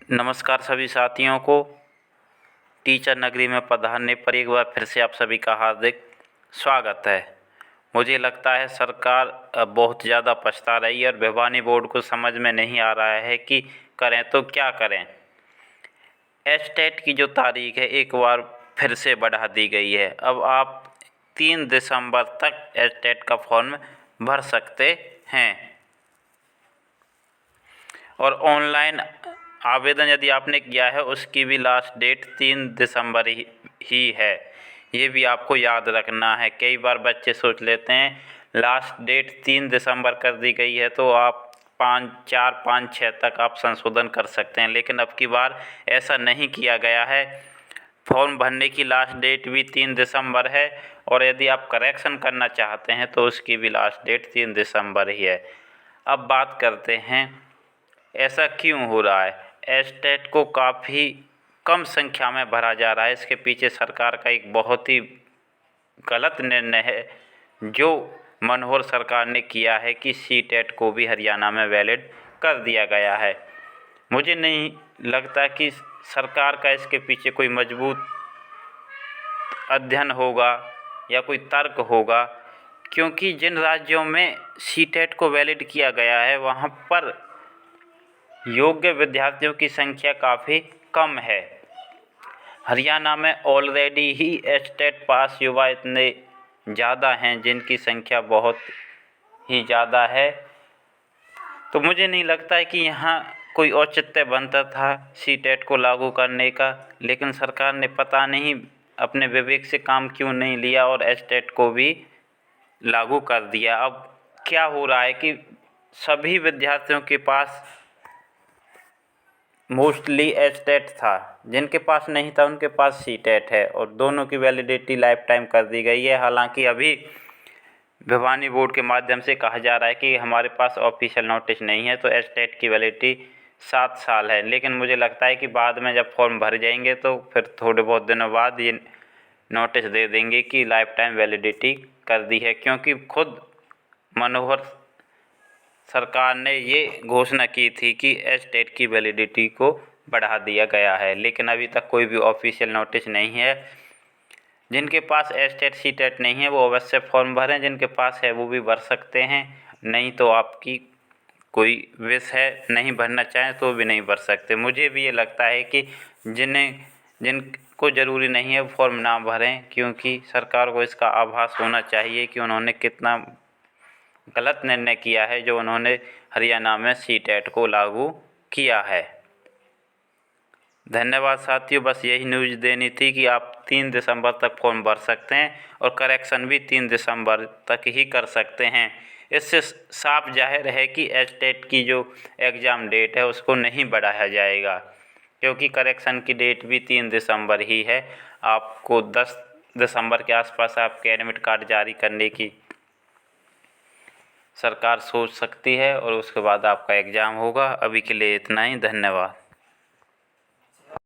नमस्कार सभी साथियों को। टीचर नगरी में पधारने पर एक बार फिर से आप सभी का हार्दिक स्वागत है। मुझे लगता है सरकार बहुत ज़्यादा पछता रही है और भिवानी बोर्ड को समझ में नहीं आ रहा है कि करें तो क्या करें। एस्टेट की जो तारीख है एक बार फिर से बढ़ा दी गई है। अब आप 3 दिसंबर तक एस्टेट का फॉर्म भर सकते हैं और ऑनलाइन आवेदन यदि आपने किया है उसकी भी लास्ट डेट 3 दिसंबर ही है। ये भी आपको याद रखना है। कई बार बच्चे सोच लेते हैं लास्ट डेट 3 दिसंबर कर दी गई है तो आप 4, 5, 6 तक आप संशोधन कर सकते हैं, लेकिन अब की बार ऐसा नहीं किया गया है। फॉर्म भरने की लास्ट डेट भी 3 दिसंबर है और यदि आप करेक्शन करना चाहते हैं तो उसकी भी लास्ट डेट 3 दिसंबर ही है। अब बात करते हैं ऐसा क्यों हो रहा है। एस्टेट को काफ़ी कम संख्या में भरा जा रहा है। इसके पीछे सरकार का एक बहुत ही गलत निर्णय है जो मनोहर सरकार ने किया है कि सीटेट को भी हरियाणा में वैलिड कर दिया गया है। मुझे नहीं लगता कि सरकार का इसके पीछे कोई मजबूत अध्ययन होगा या कोई तर्क होगा, क्योंकि जिन राज्यों में सीटेट को वैलिड किया गया है वहाँ पर योग्य विद्यार्थियों की संख्या काफ़ी कम है। हरियाणा में ऑलरेडी ही एस्टेट पास युवा इतने ज़्यादा हैं जिनकी संख्या बहुत ही ज़्यादा है, तो मुझे नहीं लगता है कि यहाँ कोई औचित्य बनता था सीटेट को लागू करने का। लेकिन सरकार ने पता नहीं अपने विवेक से काम क्यों नहीं लिया और एस्टेट को भी लागू कर दिया। अब क्या हो रहा है कि सभी विद्यार्थियों के पास मोस्टली एस्टेट था, जिनके पास नहीं था उनके पास सीटेट है और दोनों की वैलिडिटी लाइफ टाइम कर दी गई है। हालांकि अभी भिवानी बोर्ड के माध्यम से कहा जा रहा है कि हमारे पास ऑफिशियल नोटिस नहीं है तो एस्टेट की वैलिडिटी 7 साल है, लेकिन मुझे लगता है कि बाद में जब फॉर्म भर जाएंगे तो फिर थोड़े बहुत दिनों बाद ये नोटिस दे देंगे कि लाइफ टाइम वैलिडिटी कर दी है, क्योंकि खुद मनोहर सरकार ने ये घोषणा की थी कि एस्टेट की वैलिडिटी को बढ़ा दिया गया है, लेकिन अभी तक कोई भी ऑफिशियल नोटिस नहीं है। जिनके पास एस्टेट सीटेट नहीं है वो अवश्य फॉर्म भरें, जिनके पास है वो भी भर सकते हैं। नहीं तो आपकी कोई विश है नहीं भरना चाहें तो भी नहीं भर सकते। मुझे भी ये लगता है कि जिनको ज़रूरी नहीं है फॉर्म ना भरें, क्योंकि सरकार को इसका आभास होना चाहिए कि उन्होंने कितना गलत निर्णय किया है जो उन्होंने हरियाणा में सीटेट को लागू किया है। धन्यवाद साथियों, बस यही न्यूज़ देनी थी कि आप 3 दिसंबर तक फॉर्म भर सकते हैं और करेक्शन भी 3 दिसंबर तक ही कर सकते हैं। इससे साफ जाहिर है कि एस्टेट की जो एग्ज़ाम डेट है उसको नहीं बढ़ाया जाएगा, क्योंकि करेक्शन की डेट भी 3 दिसंबर ही है। आपको 10 दिसंबर के आसपास आपके एडमिट कार्ड जारी करने की सरकार सोच सकती है और उसके बाद आपका एग्ज़ाम होगा। अभी के लिए इतना ही। धन्यवाद।